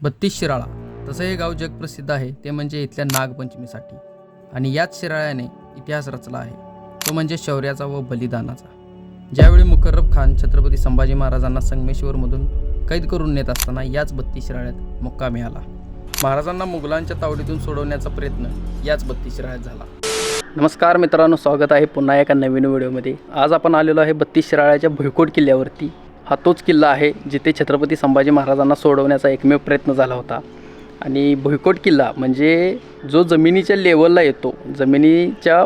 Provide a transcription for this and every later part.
32 शिराळा तसं हे गाव जगप्रसिद्ध आहे ते म्हणजे इथल्या नागपंचमीसाठी. आणि याच शिराळ्याने इतिहास रचला आहे, तो म्हणजे शौर्याचा व बलिदानाचा. ज्यावेळी मुकर्रब खान छत्रपती संभाजी महाराजांना संगमेश्वरमधून कैद करून नेत असताना याच 32 शिराळ्यात मुक्कामी आला. महाराजांना मुघलांच्या तावडीतून सोडवण्याचा प्रयत्न याच 32 शिराळ्यात झाला. नमस्कार मित्रांनो, स्वागत आहे पुन्हा एका नवीन व्हिडिओमध्ये. आज आपण आलेलो आहे 32 शिराळ्याच्या भुईकोट किल्ल्यावरती. हा तोच किल्ला आहे जिथे छत्रपती संभाजी महाराजांना सोडवण्याचा एकमेव प्रयत्न झाला होता. आणि भुईकोट किल्ला म्हणजे जो जमिनीच्या लेवलला येतो, जमिनीच्या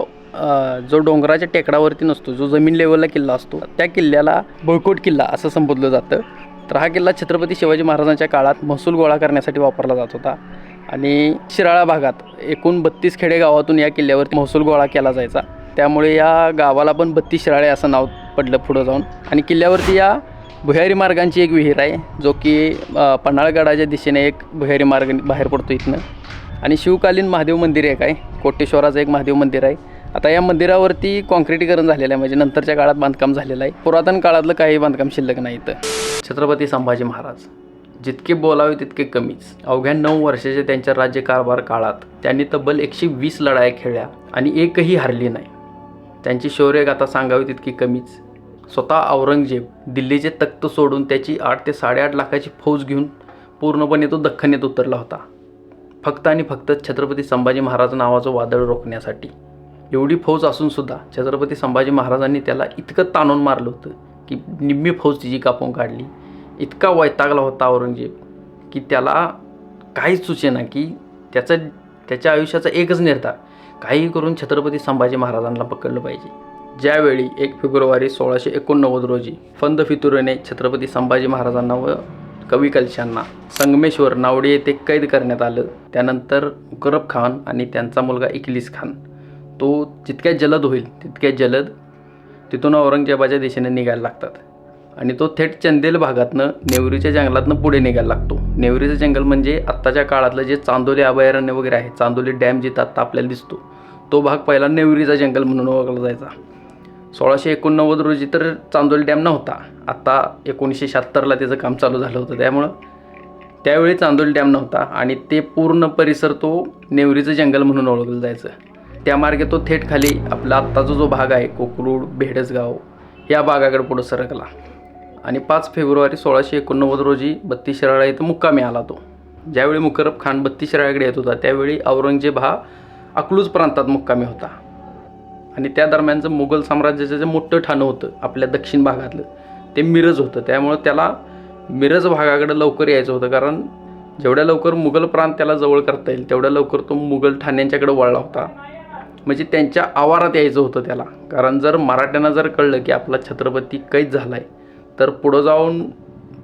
जो डोंगराच्या टेकडावरती नसतो, जो जमीन लेवलला किल्ला असतो, त्या किल्ल्याला भुईकोट किल्ला असं संबोधलं जातं. तर हा किल्ला छत्रपती शिवाजी महाराजांच्या काळात महसूल गोळा करण्यासाठी वापरला जात होता. आणि शिराळा भागात एकूण 32 खेडेगावातून या किल्ल्यावरती महसूल गोळा केला जायचा. त्यामुळे या गावाला पण 32 शिराळे असं नाव पडलं पुढं जाऊन. आणि किल्ल्यावरती या भुयारी मार्गांची एक विहीर आहे, जो की पन्हाळगडाच्या दिशेने एक भुयारी मार्ग बाहेर पडतो इथनं. आणि शिवकालीन महादेव मंदिर एक आहे, कोटेश्वराचं एक महादेव मंदिर आहे. आता या मंदिरावरती कॉन्क्रिटीकरण झालेलं आहे, म्हणजे नंतरच्या काळात बांधकाम झालेलं आहे. पुरातन काळातलं काही बांधकाम शिल्लक नाही इथं. छत्रपती संभाजी महाराज जितके बोलावे तितके कमीच. अवघ्या 9 वर्षाच्या त्यांच्या राज्यकारभार काळात त्यांनी तब्बल 120 लढाया खेळल्या आणि एकही हरली नाही. त्यांची शौर्यगाथा सांगावी तितकी कमीच. स्वतः औरंगजेब दिल्लीचे तख्त सोडून त्याची 8 ते 8.5 लाखाची फौज घेऊन पूर्णपणे तो दख्खनेत उतरला होता, फक्त आणि फक्त छत्रपती संभाजी महाराज नावाचं वादळ रोखण्यासाठी. एवढी फौज असूनसुद्धा छत्रपती संभाजी महाराजांनी त्याला इतकं ताणून मारलं होतं की निम्मी फौज तिची कापून काढली. इतका वैतागला होता औरंगजेब की त्याला काहीच सुचेना की त्याच्या आयुष्याचा एकच निर्धार, काही करून छत्रपती संभाजी महाराजांना पकडलं पाहिजे. ज्यावेळी 1 फेब्रुवारी 1689 रोजी फंद फितुरीने छत्रपती संभाजी महाराजांना व कवी कलशांना संगमेश्वर नावडी येथे कैद करण्यात आलं, त्यानंतर मुकर्रब खान आणि त्यांचा मुलगा इखलीस खान तो जितक्या जलद होईल तितक्या जलद तिथून औरंगजेबाच्या दिशेने निघायला लागतात. आणि तो थेट चंदेल भागातनं नेवरीच्या जंगलातनं पुढे निघायला लागतो. नेवरीचं जंगल म्हणजे आत्ताच्या काळातलं जे चांदोली अभयारण्य वगैरे आहे, चांदोली डॅम जिथं आत्ता आपल्याला दिसतो, तो भाग पहिला नेवरीचा जंगल म्हणून ओळखला जायचा. 1689 रोजी तर चांदोली डॅम नव्हता, आत्ता 1976ला त्याचं काम चालू झालं होतं, त्यामुळं त्यावेळी चांदोली डॅम नव्हता आणि ते पूर्ण परिसर तो नेवरीचं जंगल म्हणून ओळखलं जायचं. त्यामार्गे तो थेट खाली आपला आत्ताचा जो भाग आहे कोकरूड, बेडसगाव या भागाकडे पुढं सरकला. आणि 5 फेब्रुवारी 1689 रोजी 32 शिराळा इथं मुक्कामी आला तो. ज्यावेळी मुकर्रब खान 32 शिराळ्याकडे येत होता त्यावेळी औरंगजेब हा अकलूज प्रांतात मुक्कामी होता. आणि त्या दरम्यानचं मुघल साम्राज्याचं जे मोठं ठाणं होतं आपल्या दक्षिण भागातलं ते मिरज होतं. त्यामुळं त्याला मिरज भागाकडे लवकर यायचं होतं, कारण जेवढ्या लवकर मुघल प्रांत त्याला जवळ करता येईल तेवढ्या लवकर तो मुघल ठाण्यांच्याकडे वळला होता. म्हणजे त्यांच्या आवारात यायचं होतं त्याला, कारण जर मराठ्यांना जर कळलं की आपला छत्रपती कैद झाला आहे तर पुढं जाऊन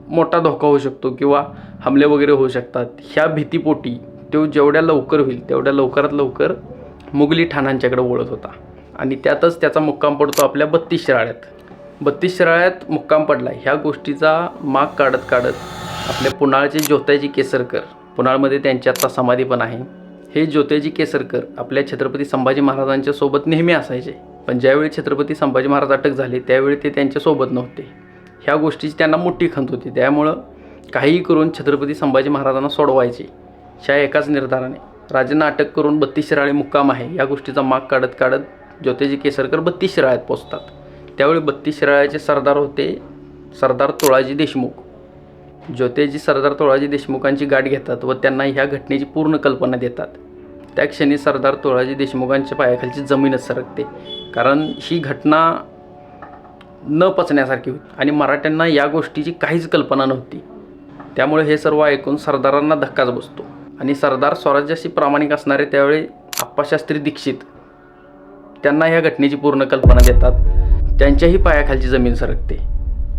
मोठा धोका होऊ शकतो किंवा हमले वगैरे होऊ शकतात. ह्या भीतीपोटी तो जेवढ्या लवकर होईल तेवढ्या लवकरात लवकर मुघली ठाण्यांच्याकडे वळत होता. आणि त्यातच त्याचा मुक्काम पडतो आपल्या 32 शिराळ्यात. 32 शिराळ्यात मुक्काम पडला. ह्या गोष्टीचा माग काढत काढत आपल्या पुनाळचे ज्योत्याजी केसरकर, पुनाळमध्ये त्यांची आत्ता समाधी पण आहे, हे ज्योत्याजी केसरकर आपल्या छत्रपती संभाजी महाराजांच्या सोबत नेहमी असायचे. पण ज्यावेळी छत्रपती संभाजी महाराज अटक झाले त्यावेळी ते त्यांच्यासोबत नव्हते. ह्या गोष्टीची त्यांना मोठी खंत होती. त्यामुळं काहीही करून छत्रपती संभाजी महाराजांना सोडवायचे, ह्या एकाच निर्धाराने राजांना अटक करून 32 शिराळे मुक्काम आहे या गोष्टीचा माग काढत काढत ज्योत्याजी केसरकर 32 शिराळ्यात पोचतात. त्यावेळी 32 शिराळ्याचे सरदार होते सरदार तुळाजी देशमुख. ज्योत्याजी सरदार तुळाजी देशमुखांची गाठ घेतात व त्यांना ह्या घटनेची पूर्ण कल्पना देतात. त्या क्षणी सरदार तुळाजी देशमुखांच्या पायाखालची जमीनच सरकते, कारण ही घटना न पचण्यासारखी होती आणि मराठ्यांना या गोष्टीची काहीच कल्पना नव्हती. त्यामुळे हे सर्व ऐकून सरदारांना धक्काच बसतो. आणि सरदार स्वराज्याशी प्रामाणिक असणारे त्यावेळी आप्पाशास्त्री दीक्षित त्यांना ह्या घटनेची पूर्ण कल्पना देतात. त्यांच्याही पायाखालची जमीन सरकते.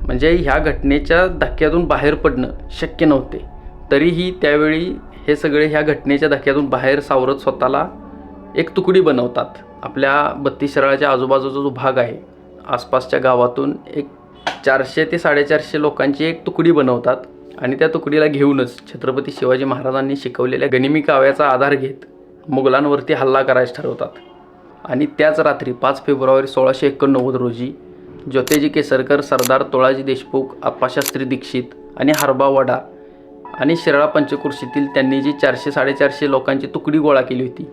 म्हणजे ह्या घटनेच्या धक्क्यातून बाहेर पडणं शक्य नव्हते, तरीही त्यावेळी हे सगळे ह्या घटनेच्या धक्क्यातून बाहेर सावरत स्वतःला एक तुकडी बनवतात. आपल्या 32 शिराळ्याच्या आजूबाजूचा जो भाग आहे आसपासच्या गावातून एक 400 ते 450 लोकांची एक तुकडी बनवतात. आणि त्या तुकडीला घेऊनच छत्रपती शिवाजी महाराजांनी शिकवलेल्या गनिमी काव्याचा आधार घेत मुघलांवरती हल्ला करायचं ठरवतात. आणि त्याच रात्री 5 फेब्रुवारी 1689 रोजी ज्योत्याजी केसरकर, सरदार तुळाजी देशमुख, आप्पाशास्त्री दीक्षित आणि हरबा वडा आणि शिराळा पंचक्रोशीतील त्यांनी जी 400-450 लोकांची तुकडी गोळा केली होती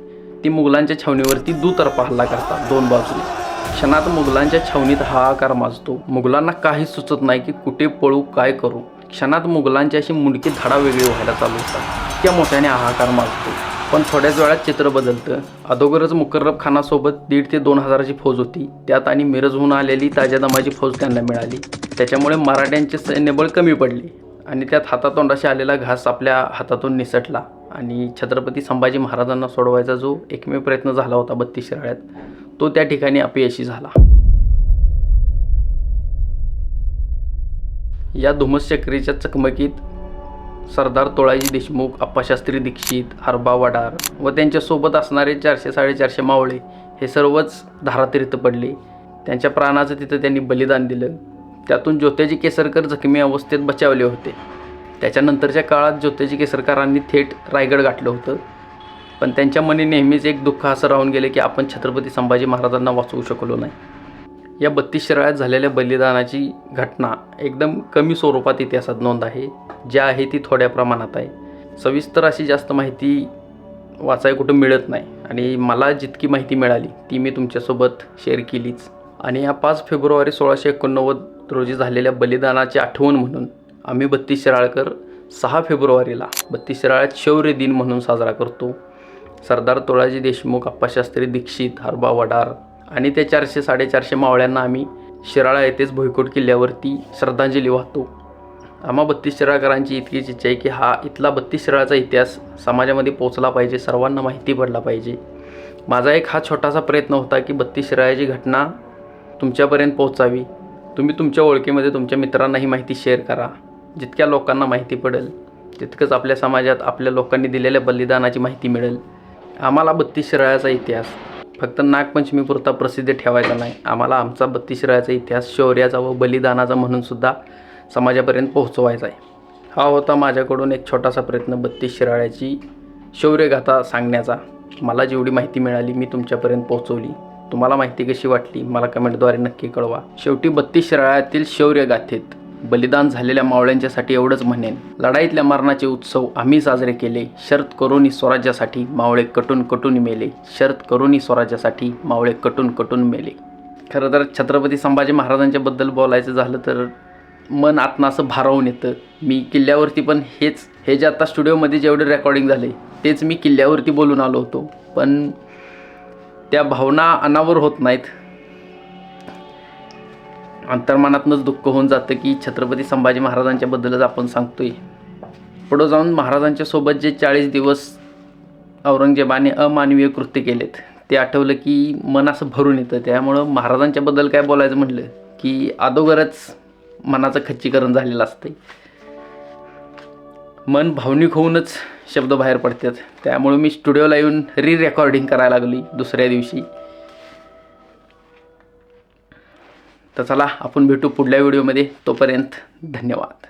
ती मुघलांच्या छावणीवरती दुतर्फा हल्ला करतात, दोन बाजूने. क्षणात मुघलांच्या छावणीत हाहाकार माजतो. मुघलांना काही सुचत नाही की कुठे पळू, काय करू. क्षणात मुघलांची अशी मुंडकी धडा वेगळी व्हायला चालू होतात. इतक्या मोठ्याने हाहाकार माजतो. पण थोड्याच वेळात चित्र बदलतं. अगोदरच मुकर्रब खानासोबत 1,500 ते 2,000ची फौज होती. त्यात आणि मिरजहून आलेली ताज्या दमाची फौज त्यांना मिळाली. त्याच्यामुळे मराठ्यांचे सैन्यबळ कमी पडले आणि त्यात हातातोंडाशी आलेला घास आपल्या हातातून निसटला आणि छत्रपती संभाजी महाराजांना सोडवायचा जो एकमेव प्रयत्न झाला होता 32 शिराळ्यात, तो त्या ठिकाणी अपयशी झाला. या धुमसचक्रीच्या चकमकीत सरदार तोळाजी देशमुख, आप्पाशास्त्री दीक्षित, हरबा वडार व त्यांच्यासोबत असणारे 400-450 मावळे हे सर्वच धारातीर्थ पडले. त्यांच्या प्राणाचं तिथं त्यांनी बलिदान दिलं. त्यातून ज्योत्याजी केसरकर जखमी अवस्थेत बचावले होते. त्याच्यानंतरच्या काळात ज्योत्याजी केसरकरांनी थेट रायगड गाठलं होतं. पण त्यांच्या मनी नेहमीच एक दुःख असं राहून गेले की आपण छत्रपती संभाजी महाराजांना वाचवू शकलो नाही. या 32 शिराळ्यात झालेल्या बलिदानाची घटना एकदम कमी स्वरूपात इतिहासात नोंद आहे. ज्या आहे ती थोड्या प्रमाणात आहे. सविस्तर अशी जास्त माहिती वाचाय कुठं मिळत नाही आणि मला जितकी माहिती मिळाली ती मी तुमच्यासोबत शेअर केलीच. आणि या 5 फेब्रुवारी 1689 रोजी झालेल्या बलिदानाची आठवण म्हणून आम्ही 32 शिराळकर 6 फेब्रुवारीला 32 शिराळ्यात शौर्य दिन म्हणून साजरा करतो. सरदार तोळाजी देशमुख, आप्पाशास्त्री दीक्षित, हरबा वडार आणि त्या 400-450 मावळ्यांना आम्ही शिराळा येथेच भुईकोट किल्ल्यावरती श्रद्धांजली वाहतो. आम्हा 32 शिराळकरांची इतकीच इच्छा आहे की हा इथला 32 शिराळाचा इतिहास समाजामध्ये पोचला पाहिजे, सर्वांना माहिती पडला पाहिजे. माझा एक हा छोटासा प्रयत्न होता की 32 शिराळ्याची घटना तुमच्यापर्यंत पोहोचावी. तुम्ही तुमच्या ओळखीमध्ये तुमच्या मित्रांना ही माहिती शेअर करा. जितक्या लोकांना माहिती पडेल तितकंच आपल्या समाजात आपल्या लोकांनी दिलेल्या बलिदानाची माहिती मिळेल. आम्हाला 32 शिराळ्याचा इतिहास फक्त नागपंचमीपुरता प्रसिद्ध ठेवायचा नाही. आम्हाला आमचा 32 शिराळ्याचा इतिहास शौर्याचा व बलिदानाचा म्हणूनसुद्धा समाजापर्यंत पोहोचवायचा आहे. हा होता माझ्याकडून एक छोटासा प्रयत्न 32 शिराळ्याची शौर्यगाथा सांगण्याचा. मला जेवढी माहिती मिळाली मी तुमच्यापर्यंत पोहोचवली. तुम्हाला माहिती कशी वाटली मला कमेंटद्वारे नक्की कळवा. शेवटी 32 शिराळ्यातील शौर्यगाथेत बलिदान झालेल्या मावळ्यांच्यासाठी एवढंच म्हणेन, लढाईतल्या मरणाचे उत्सव आम्ही साजरे केले. शर्त करुनी स्वराज्यासाठी मावळे कटून कटून मेले. शर्त करुनी स्वराज्यासाठी मावळे कटून कटून मेले. खरं तर छत्रपती संभाजी महाराजांच्याबद्दल बोलायचं झालं तर मन आतनं असं भारावून येतं. मी किल्ल्यावरती पण हे जे आता स्टुडिओमध्ये जेवढे रेकॉर्डिंग झाले तेच मी किल्ल्यावरती बोलून आलो होतो. पण त्या भावना अनावर होत नाहीत. अंतर्मनातनंच दुःख होऊन जातं की छत्रपती संभाजी महाराजांच्याबद्दलच आपण सांगतोय. पुढं जाऊन महाराजांच्या सोबत जे 40 दिवस औरंगजेबाने अमानवीय कृत्य केलेत ते आठवलं की मन असं भरून येतं. त्यामुळं महाराजांच्याबद्दल काय बोलायचं म्हटलं की अगोदरच मनाचं खच्चीकरण झालेलं असतं. मन भावनिक होऊनच शब्द बाहेर पडतात. त्यामुळे मी स्टुडिओला येऊन रेकॉर्डिंग करायला लागली दुसऱ्या दिवशी. तर चला आपण भेटू पुढल्या व्हिडिओमध्ये. तोपर्यंत धन्यवाद.